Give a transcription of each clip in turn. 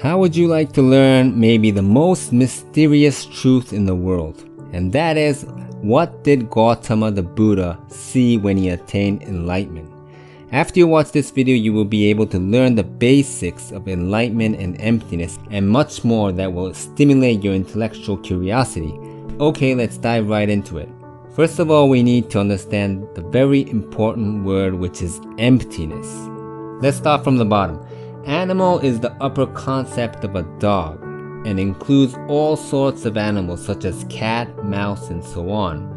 How would you like to learn maybe the most mysterious truth in the world? And that is, what did Gautama the Buddha see when he attained enlightenment? After you watch this video, you will be able to learn the basics of enlightenment and emptiness and much more that will stimulate your intellectual curiosity. Okay, let's dive right into it. First of all, we need to understand the very important word, which is emptiness. Let's start from the bottom. Animal is the upper concept of a dog and includes all sorts of animals such as cat, mouse, and so on.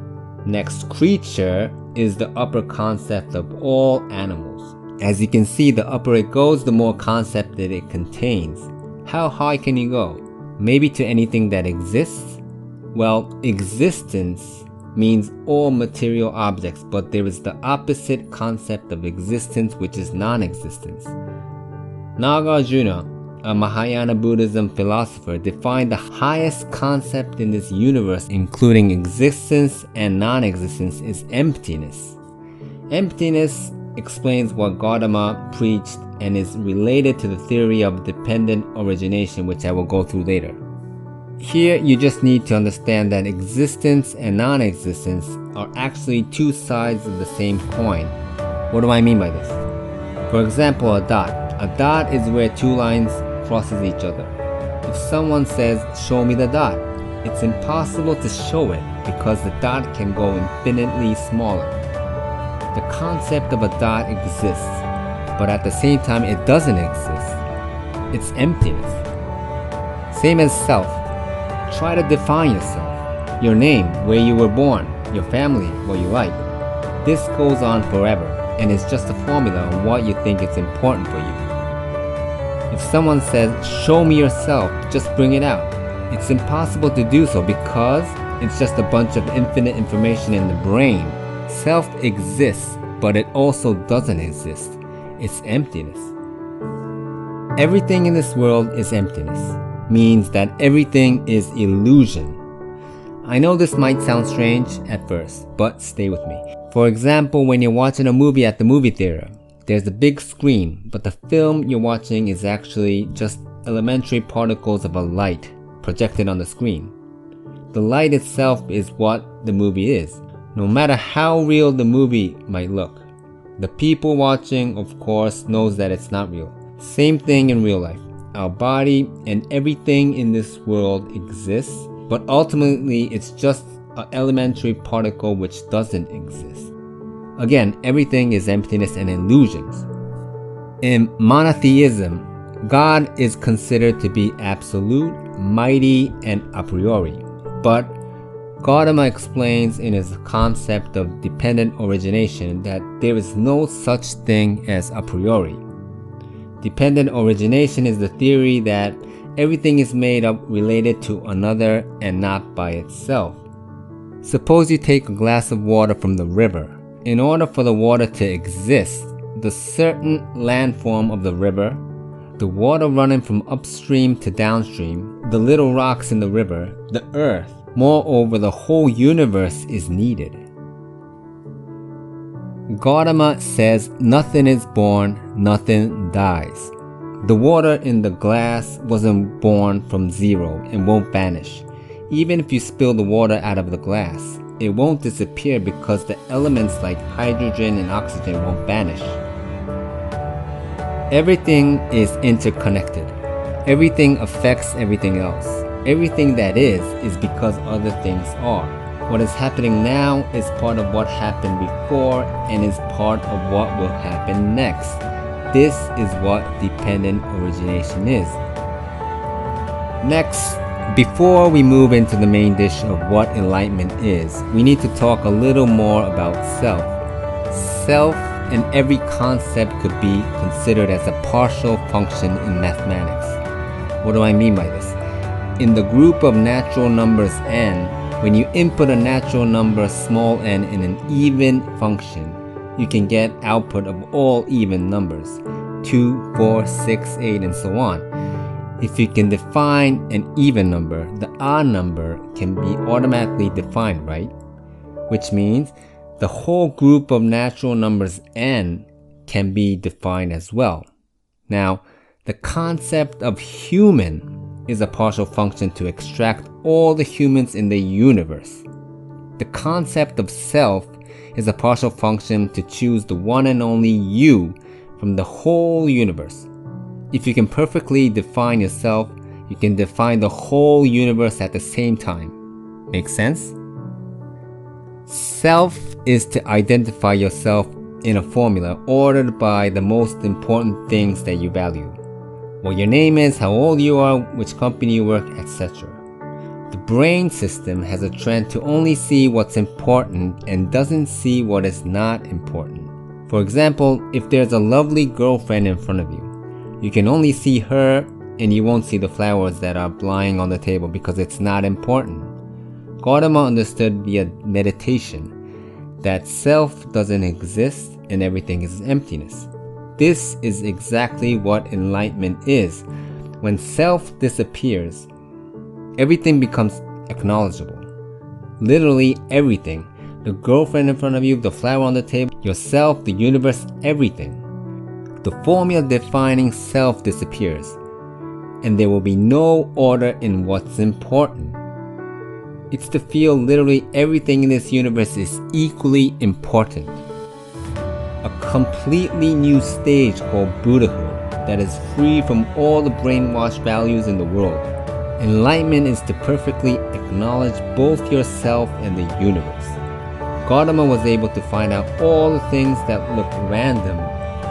Next, creature is the upper concept of all animals. As you can see, the upper it goes, the more concept that it contains. How high can you go? Maybe to anything that exists? Well, existence means all material objects, but there is the opposite concept of existence, which is non-existence. Nagarjuna, a Mahayana Buddhism philosopher, defined the highest concept in this universe, including existence and non-existence, is emptiness. Emptiness explains what Gautama preached and is related to the theory of dependent origination, which I will go through later. Here, you just need to understand that existence and non-existence are actually two sides of the same coin. What do I mean by this? For example, a dot. A dot is where two lines crosses each other. If someone says, "Show me the dot," it's impossible to show it because the dot can go infinitely smaller. The concept of a dot exists, but at the same time it doesn't exist. It's emptiness. Same as self. Try to define yourself. Your name, where you were born, your family, what you like. This goes on forever, and it's just a formula on what you think is important for you. If someone says, "Show me yourself," just bring it out. It's impossible to do so because it's just a bunch of infinite information in the brain. Self exists, but it also doesn't exist. It's emptiness. Everything in this world is emptiness. Means that everything is illusion. I know this might sound strange at first, but stay with me. For example, when you're watching a movie at the movie theater, there's a big screen, but the film you're watching is actually just elementary particles of a light projected on the screen. The light itself is what the movie is, no matter how real the movie might look. The people watching, of course, knows that it's not real. Same thing in real life. Our body and everything in this world exists, but ultimately it's just an elementary particle which doesn't exist. Again, everything is emptiness and illusions. In monotheism, God is considered to be absolute, mighty, and a priori. But Gautama explains in his concept of dependent origination that there is no such thing as a priori. Dependent origination is the theory that everything is made up related to another and not by itself. Suppose you take a glass of water from the river. In order for the water to exist, the certain landform of the river, the water running from upstream to downstream, the little rocks in the river, the earth, moreover, the whole universe is needed. Gautama says nothing is born, nothing dies. The water in the glass wasn't born from zero and won't vanish. Even if you spill the water out of the glass, it won't disappear because the elements like hydrogen and oxygen won't vanish. Everything is interconnected. Everything affects everything else. Everything that is because other things are. What is happening now is part of what happened before and is part of what will happen next. This is what dependent origination is. Next, before we move into the main dish of what enlightenment is, we need to talk a little more about self. Self in every concept could be considered as a partial function in mathematics. What do I mean by this? In the group of natural numbers n, when you input a natural number small n in an even function, you can get output of all even numbers, 2, 4, 6, 8, and so on. If you can define an even number, the odd number can be automatically defined, right? Which means the whole group of natural numbers n can be defined as well. Now, The concept of human is a partial function to extract all the humans in the universe. The concept of self is a partial function to choose the one and only you from the whole universe. If you can perfectly define yourself, you can define the whole universe at the same time. Make sense? Self is to identify yourself in a formula ordered by the most important things that you value. What your name is, how old you are, which company you work, etc. The brain system has a trend to only see what's important and doesn't see what is not important. For example, if there's a lovely girlfriend in front of you, you can only see her and you won't see the flowers that are lying on the table because it's not important. Gautama understood via meditation that self doesn't exist and everything is emptiness. This is exactly what enlightenment is. When self disappears, everything becomes acknowledgeable. Literally everything. The girlfriend in front of you, the flower on the table, yourself, the universe, everything. The formula defining self disappears, and there will be no order in what's important. It's to feel literally everything in this universe is equally important. A completely new stage called Buddhahood that is free from all the brainwashed values in the world. Enlightenment is to perfectly acknowledge both yourself and the universe. Gautama was able to find out all the things that look random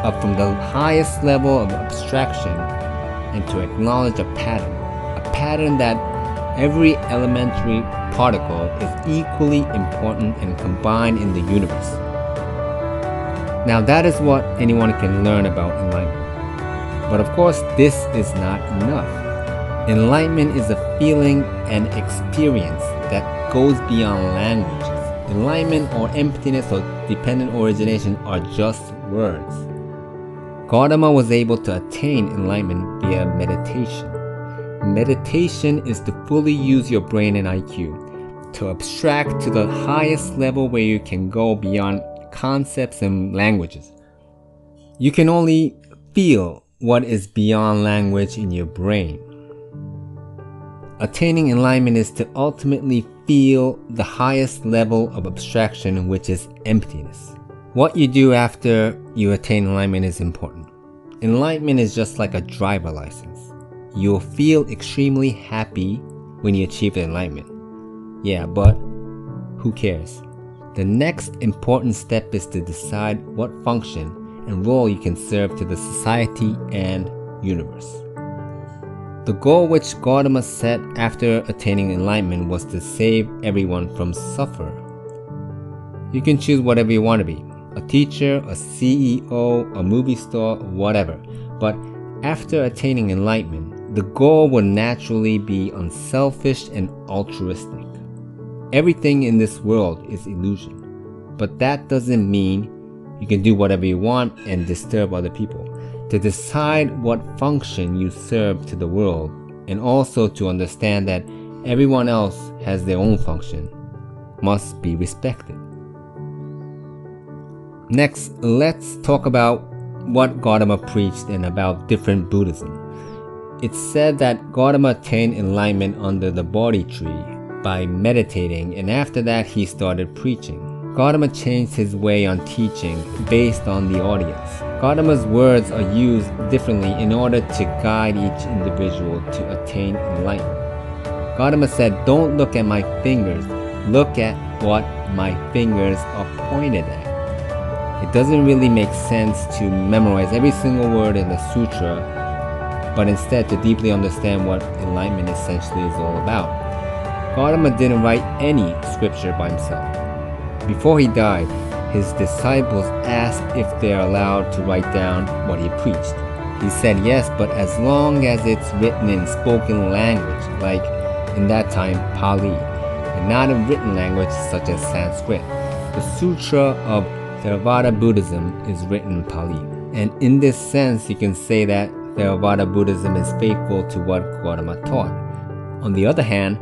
up from the highest level of abstraction and to acknowledge a pattern that every elementary particle is equally important and combined in the universe. Now that is what anyone can learn about enlightenment. But of course, this is not enough. Enlightenment is a feeling and experience that goes beyond languages. Enlightenment or emptiness or dependent origination are just words. Gautama was able to attain enlightenment via meditation. Meditation is to fully use your brain and IQ, to abstract to the highest level where you can go beyond concepts and languages. You can only feel what is beyond language in your brain. Attaining enlightenment is to ultimately feel the highest level of abstraction, which is emptiness. What you do after you attain enlightenment is important. Enlightenment is just like a driver license. You'll feel extremely happy when you achieve enlightenment. Yeah, but who cares? The next important step is to decide what function and role you can serve to the society and universe. The goal which Gautama set after attaining enlightenment was to save everyone from suffering. You can choose whatever you want to be, a teacher, a CEO, a movie star, whatever. But after attaining enlightenment, the goal will naturally be unselfish and altruistic. Everything in this world is illusion, but that doesn't mean you can do whatever you want and disturb other people. To decide what function you serve to the world, and also to understand that everyone else has their own function, must be respected. Next, let's talk about what Gautama preached and about different Buddhism. It's said that Gautama attained enlightenment under the Bodhi tree by meditating, and after that he started preaching. Gautama changed his way on teaching based on the audience. Gautama's words are used differently in order to guide each individual to attain enlightenment. Gautama said, "Don't look at my fingers, look at what my fingers are pointed at." It doesn't really make sense to memorize every single word in the sutra, but instead to deeply understand what enlightenment essentially is all about. Gautama didn't write any scripture by himself. Before he died, his disciples asked if they are allowed to write down what he preached. He said yes, but as long as it's written in spoken language, like in that time Pali, and not in written language such as Sanskrit. The Sutra of Theravada Buddhism is written in Pali, and in this sense you can say that Theravada Buddhism is faithful to what Gautama taught. On the other hand,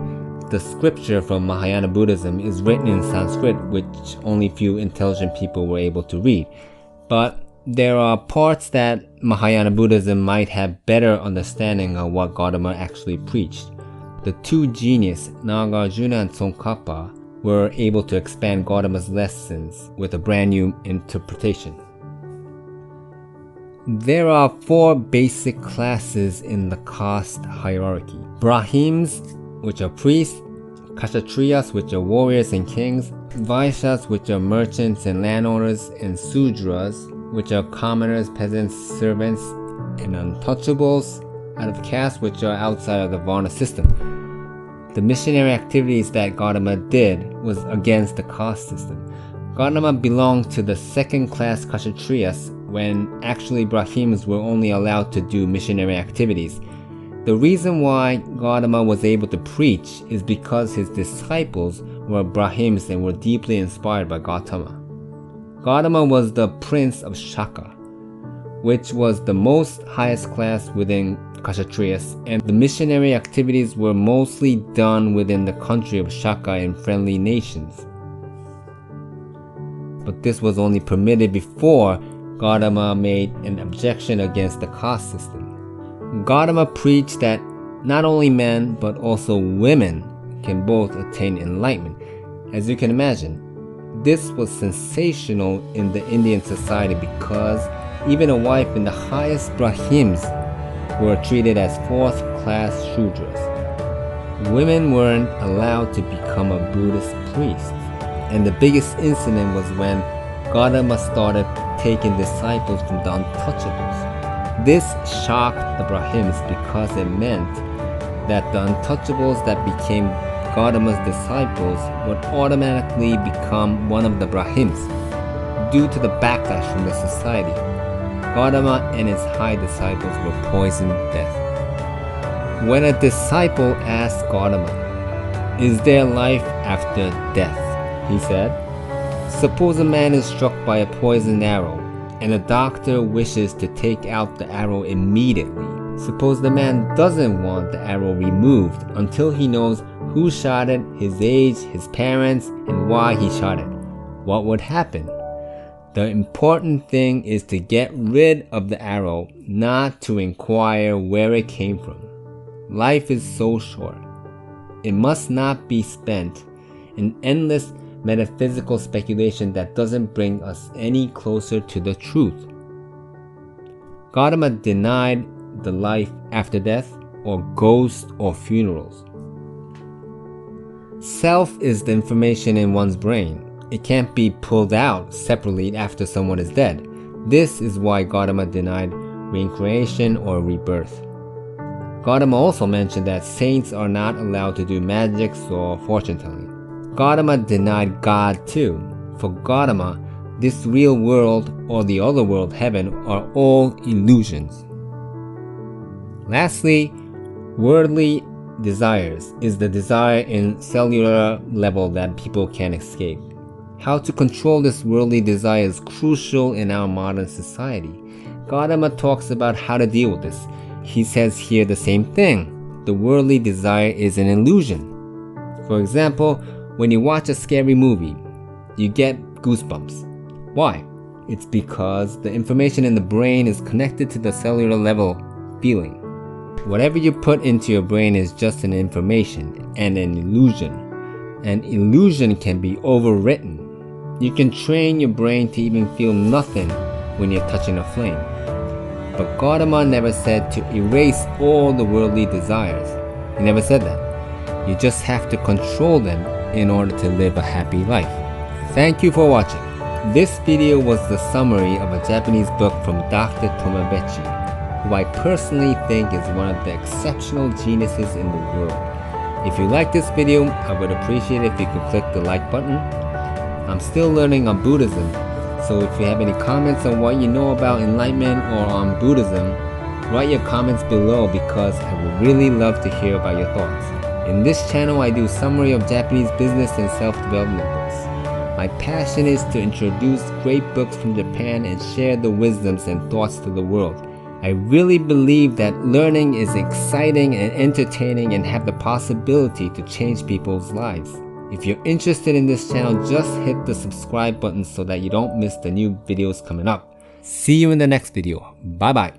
the scripture from Mahayana Buddhism is written in Sanskrit, which only few intelligent people were able to read. But there are parts that Mahayana Buddhism might have better understanding of what Gautama actually preached. The two geniuses, Nagarjuna and Tsongkhapa, were able to expand Gautama's lessons with a brand new interpretation. There are 4 basic classes in the caste hierarchy. Brahmins, which are priests, Kshatriyas, which are warriors and kings, Vaishyas, which are merchants and landowners, and Sudras, which are commoners, peasants, servants, and untouchables out of caste, which are outside of the Varna system. The missionary activities that Gautama did was against the caste system. Gautama belonged to the second-class Kshatriyas, when actually Brahmins were only allowed to do missionary activities. The reason why Gautama was able to preach is because his disciples were Brahmins and were deeply inspired by Gautama. Gautama was the prince of Shaka, which was the most highest class within Kshatriyas, and the missionary activities were mostly done within the country of Shaka and friendly nations. But this was only permitted before Gautama made an objection against the caste system. Gautama preached that not only men but also women can both attain enlightenment. As you can imagine, this was sensational in the Indian society because even a wife in the highest Brahmins were treated as 4th-class Shudras. Women weren't allowed to become a Buddhist priest, and the biggest incident was when Gautama started taking disciples from the untouchables. This shocked the Brahmins because it meant that the untouchables that became Gautama's disciples would automatically become one of the Brahmins due to the backlash from the society. Gautama and his high disciples were poisoned to death. When a disciple asked Gautama, "Is there life after death?" he said, "Suppose a man is struck by a poisoned arrow, and a doctor wishes to take out the arrow immediately. Suppose the man doesn't want the arrow removed until he knows who shot it, his age, his parents, and why he shot it. What would happen? The important thing is to get rid of the arrow, not to inquire where it came from. Life is so short. It must not be spent in endless metaphysical speculation that doesn't bring us any closer to the truth." Gautama denied the life after death, or ghosts, or funerals. Self is the information in one's brain. It can't be pulled out separately after someone is dead. This is why Gautama denied reincarnation or rebirth. Gautama also mentioned that saints are not allowed to do magics or fortune-telling. Gautama denied God too. For Gautama, this real world or the other world, heaven, are all illusions. Lastly, worldly desires is the desire in cellular level that people can't escape. How to control this worldly desire is crucial in our modern society. Gautama talks about how to deal with this. He says here the same thing. The worldly desire is an illusion. For example, when you watch a scary movie, you get goosebumps. Why? It's because the information in the brain is connected to the cellular level feeling. Whatever you put into your brain is just an information and an illusion. An illusion can be overwritten. You can train your brain to even feel nothing when you're touching a flame. But Gautama never said to erase all the worldly desires. He never said that. You just have to control them in order to live a happy life. Thank you for watching. This video was the summary of a Japanese book from Dr. Tomabechi, who I personally think is one of the exceptional geniuses in the world. If you like this video, I would appreciate it if you could click the like button. I'm still learning on Buddhism, so if you have any comments on what you know about enlightenment or on Buddhism, write your comments below because I would really love to hear about your thoughts. In this channel, I do summary of Japanese business and self-development books. My passion is to introduce great books from Japan and share the wisdoms and thoughts to the world. I really believe that learning is exciting and entertaining and have the possibility to change people's lives. If you're interested in this channel, just hit the subscribe button so that you don't miss the new videos coming up. See you in the next video. Bye bye.